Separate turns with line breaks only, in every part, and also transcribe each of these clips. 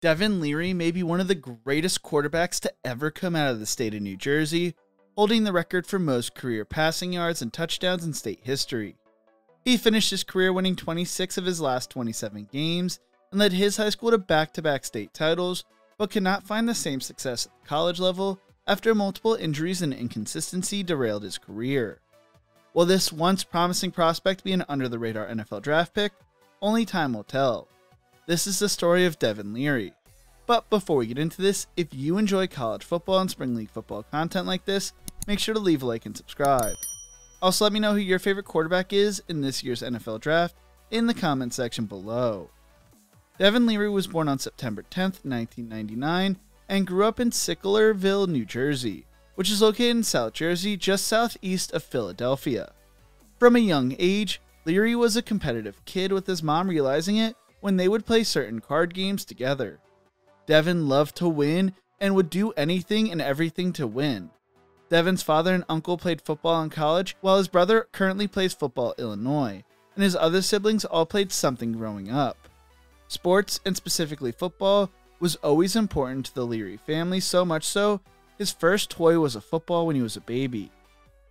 Devin Leary may be one of the greatest quarterbacks to ever come out of the state of New Jersey, holding the record for most career passing yards and touchdowns in state history. He finished his career winning 26 of his last 27 games and led his high school to back-to-back state titles, but could not find the same success at the college level after multiple injuries and inconsistency derailed his career. Will this once promising prospect be an under-the-radar NFL draft pick? Only time will tell. This is the story of Devin Leary. But before we get into this, if you enjoy college football and spring league football content like this, make sure to leave a like and subscribe. Also, let me know who your favorite quarterback is in this year's NFL draft in the comment section below. Devin Leary was born on September 10th, 1999, and grew up in Sicklerville, New Jersey, which is located in South Jersey, just southeast of Philadelphia. From a young age, Leary was a competitive kid, with his mom realizing it when they would play certain card games together. Devin loved to win and would do anything and everything to win. Devin's father and uncle played football in college, while his brother currently plays football at Illinois, and his other siblings all played something growing up. Sports, and specifically football, was always important to the Leary family, so much so, his first toy was a football when he was a baby.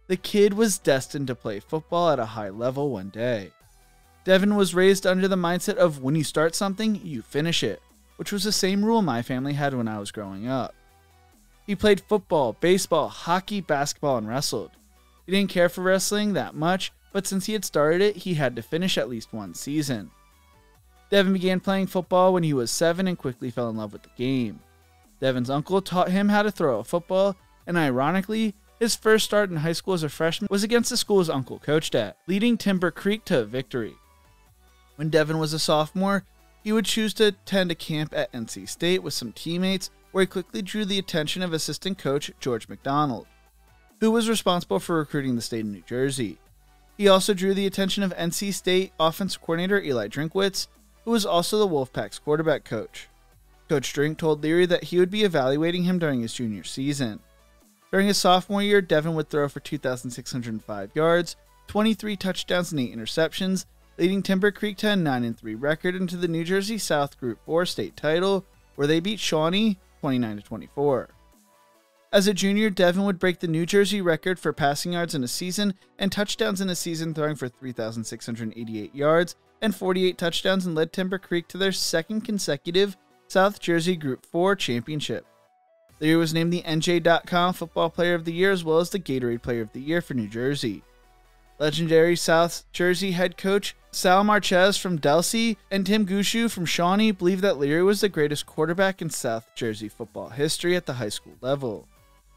The kid was destined to play football at a high level one day. Devin was raised under the mindset of when you start something, you finish it, which was the same rule my family had when I was growing up. He played football, baseball, hockey, basketball, and wrestled. He didn't care for wrestling that much, but since he had started it, he had to finish at least one season. Devin began playing football when he was 7 and quickly fell in love with the game. Devin's uncle taught him how to throw a football, and ironically, his first start in high school as a freshman was against the school his uncle coached at, leading Timber Creek to a victory. When Devin was a sophomore, he would choose to attend a camp at NC State with some teammates, where he quickly drew the attention of assistant coach George McDonald, who was responsible for recruiting the state of New Jersey. He also drew the attention of NC State offensive coordinator Eli Drinkwitz, who was also the Wolfpack's quarterback coach. Coach Drink told Leary that he would be evaluating him during his junior season. During his sophomore year, Devin would throw for 2,605 yards, 23 touchdowns, and 8 interceptions, leading Timber Creek to a 9-3 record into the New Jersey South Group 4 state title, where they beat Shawnee 29-24. As a junior, Devin would break the New Jersey record for passing yards in a season and touchdowns in a season, throwing for 3,688 yards and 48 touchdowns, and led Timber Creek to their second consecutive South Jersey Group 4 championship. Leary was named the NJ.com Football Player of the Year as well as the Gatorade Player of the Year for New Jersey. Legendary South Jersey head coach Sal Marquez from Delsey and Tim Gushu from Shawnee believe that Leary was the greatest quarterback in South Jersey football history at the high school level.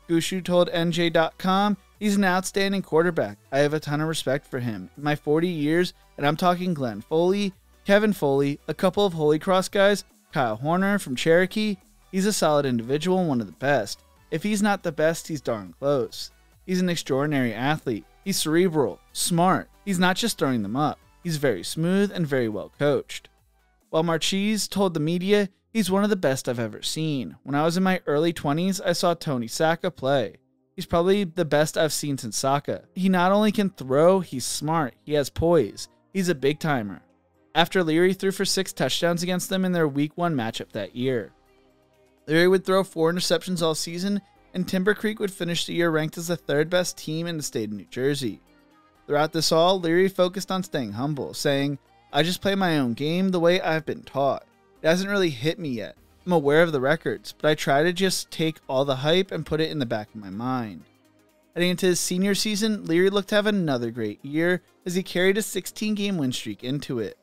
Gushu told NJ.com, "He's an outstanding quarterback. I have a ton of respect for him. In my 40 years, and I'm talking Glenn Foley, Kevin Foley, a couple of Holy Cross guys, Kyle Horner from Cherokee, he's a solid individual and one of the best. If he's not the best, he's darn close. He's an extraordinary athlete. He's cerebral, smart. He's not just throwing them up. He's very smooth and very well coached." While Marquez told the media, "He's one of the best I've ever seen. When I was in my early 20s, I saw Tony Sacca play. He's probably the best I've seen since Sacca. He not only can throw, he's smart. He has poise. He's a big timer." After Leary threw for 6 touchdowns against them in their Week 1 matchup that year. Leary would throw 4 interceptions all season, and Timber Creek would finish the year ranked as the 3rd best team in the state of New Jersey. Throughout this all, Leary focused on staying humble, saying, "I just play my own game the way I've been taught. It hasn't really hit me yet. I'm aware of the records, but I try to just take all the hype and put it in the back of my mind." Heading into his senior season, Leary looked to have another great year as he carried a 16-game win streak into it.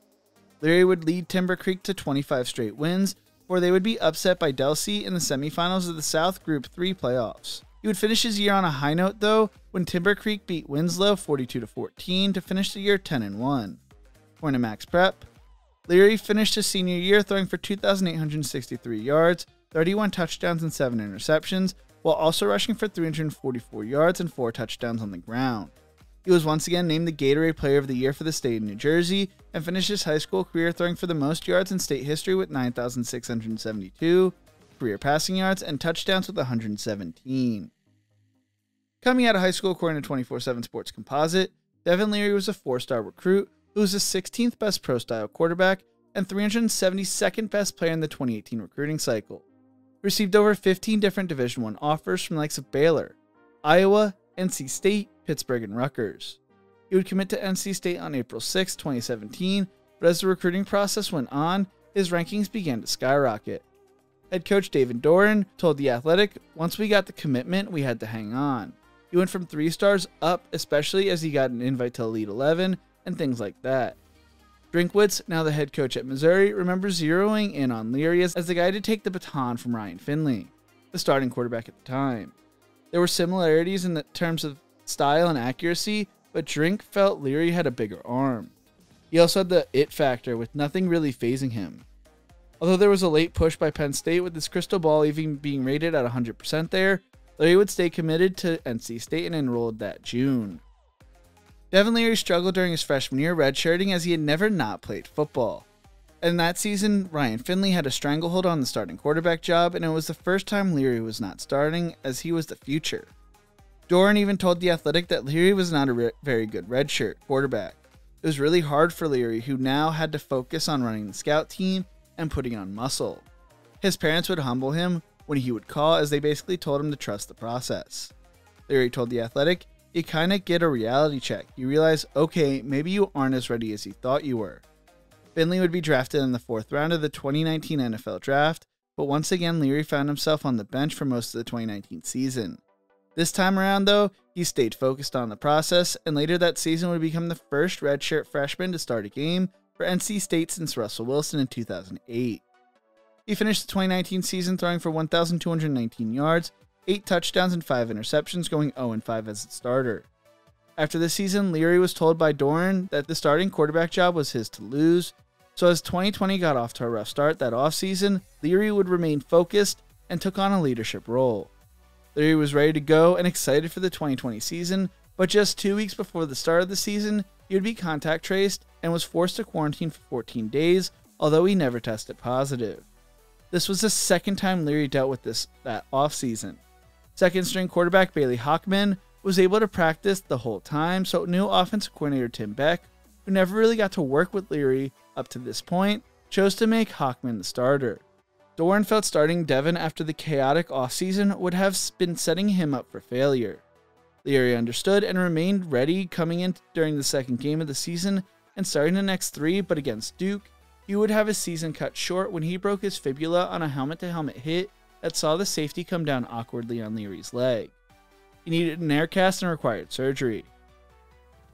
Leary would lead Timber Creek to 25 straight wins, or they would be upset by Delsey in the semifinals of the South Group 3 playoffs. He would finish his year on a high note, though, when Timber Creek beat Winslow 42-14 to finish the year 10-1. According to Max Prep, Leary finished his senior year throwing for 2,863 yards, 31 touchdowns, and 7 interceptions, while also rushing for 344 yards and 4 touchdowns on the ground. He was once again named the Gatorade Player of the Year for the state of New Jersey and finished his high school career throwing for the most yards in state history with 9,672, career passing yards, and touchdowns with 117. Coming out of high school, according to 24/7 Sports Composite, Devin Leary was a 4-star recruit who was the 16th best pro-style quarterback, and 372nd best player in the 2018 recruiting cycle. Received over 15 different Division I offers from the likes of Baylor, Iowa, NC State, Pittsburgh, and Rutgers. He would commit to NC State on April 6, 2017, but as the recruiting process went on, his rankings began to skyrocket. Head coach David Doran told The Athletic, "Once we got the commitment, we had to hang on. He went from 3 stars up, especially as he got an invite to Elite 11 and things like that." Drinkwitz, now the head coach at Missouri, remembers zeroing in on Leary as the guy to take the baton from Ryan Finley, the starting quarterback at the time. There were similarities in the terms of style and accuracy, but Drink felt Leary had a bigger arm. He also had the it factor, with nothing really phasing him. Although there was a late push by Penn State with his crystal ball even being rated at 100% there, Leary would stay committed to NC State and enrolled that June. Devin Leary struggled during his freshman year redshirting as he had never not played football. In that season, Ryan Finley had a stranglehold on the starting quarterback job, and it was the first time Leary was not starting, as he was the future. Doran even told The Athletic that Leary was not a very good redshirt quarterback. It was really hard for Leary, who now had to focus on running the scout team and putting on muscle. His parents would humble him when he would call, as they basically told him to trust the process. Leary told The Athletic, "You kinda get a reality check. You realize, okay, maybe you aren't as ready as you thought you were." Finley would be drafted in the 4th round of the 2019 NFL Draft, but once again Leary found himself on the bench for most of the 2019 season. This time around, though, he stayed focused on the process, and later that season would become the first redshirt freshman to start a game for NC State since Russell Wilson in 2008. He finished the 2019 season throwing for 1,219 yards, 8 touchdowns, and 5 interceptions, going 0-5 as a starter. After the season, Leary was told by Doran that the starting quarterback job was his to lose, so as 2020 got off to a rough start that offseason, Leary would remain focused and took on a leadership role. Leary was ready to go and excited for the 2020 season, but just 2 weeks before the start of the season, he would be contact traced and was forced to quarantine for 14 days, although he never tested positive. This was the second time Leary dealt with that offseason. Second string quarterback Bailey Hockman was able to practice the whole time, so new offensive coordinator Tim Beck, who never really got to work with Leary up to this point, chose to make Hockman the starter. Doran felt starting Devin after the chaotic offseason would have been setting him up for failure. Leary understood and remained ready coming in during the second game of the season and starting the next 3, but against Duke, he would have his season cut short when he broke his fibula on a helmet-to-helmet hit that saw the safety come down awkwardly on Leary's leg. He needed an air cast and required surgery.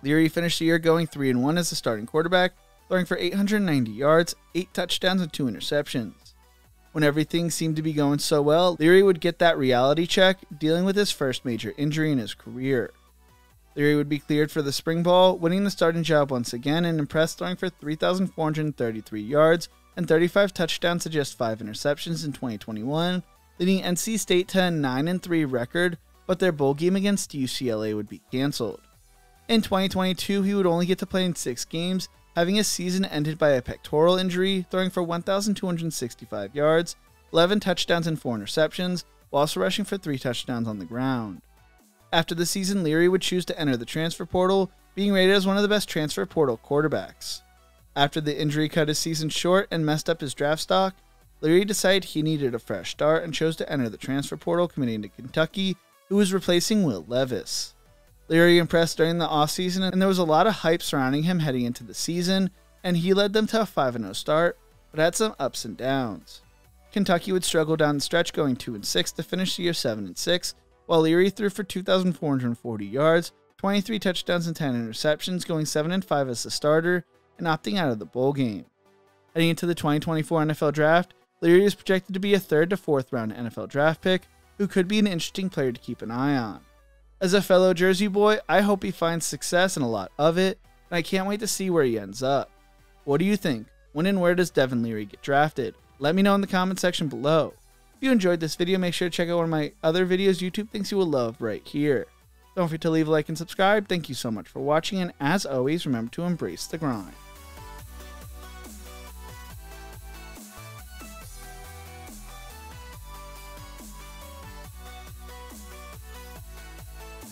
Leary finished the year going 3-1 as the starting quarterback, throwing for 890 yards, 8 touchdowns, and 2 interceptions. When everything seemed to be going so well, Leary would get that reality check, dealing with his first major injury in his career. Leary would be cleared for the spring ball, winning the starting job once again and impressed, throwing for 3,433 yards and 35 touchdowns to just 5 interceptions in 2021, leading NC State to a 9-3 record, but their bowl game against UCLA would be canceled. In 2022, he would only get to play in 6 games, having his season ended by a pectoral injury, throwing for 1,265 yards, 11 touchdowns and 4 interceptions, while also rushing for 3 touchdowns on the ground. After the season, Leary would choose to enter the transfer portal, being rated as one of the best transfer portal quarterbacks. After the injury cut his season short and messed up his draft stock, Leary decided he needed a fresh start and chose to enter the transfer portal, committing to Kentucky, who was replacing Will Levis. Leary impressed during the offseason, and there was a lot of hype surrounding him heading into the season, and he led them to a 5-0 start, but had some ups and downs. Kentucky would struggle down the stretch, going 2-6 to finish the year 7-6, while Leary threw for 2,440 yards, 23 touchdowns, and 10 interceptions, going 7-5 as the starter, and opting out of the bowl game. Heading into the 2024 NFL Draft, Leary is projected to be a 3rd to 4th round NFL draft pick, who could be an interesting player to keep an eye on. As a fellow Jersey boy, I hope he finds success and a lot of it, and I can't wait to see where he ends up. What do you think? When and where does Devin Leary get drafted? Let me know in the comment section below. If you enjoyed this video, make sure to check out one of my other videos YouTube thinks you will love right here. Don't forget to leave a like and subscribe. Thank you so much for watching, and as always, remember to embrace the grind.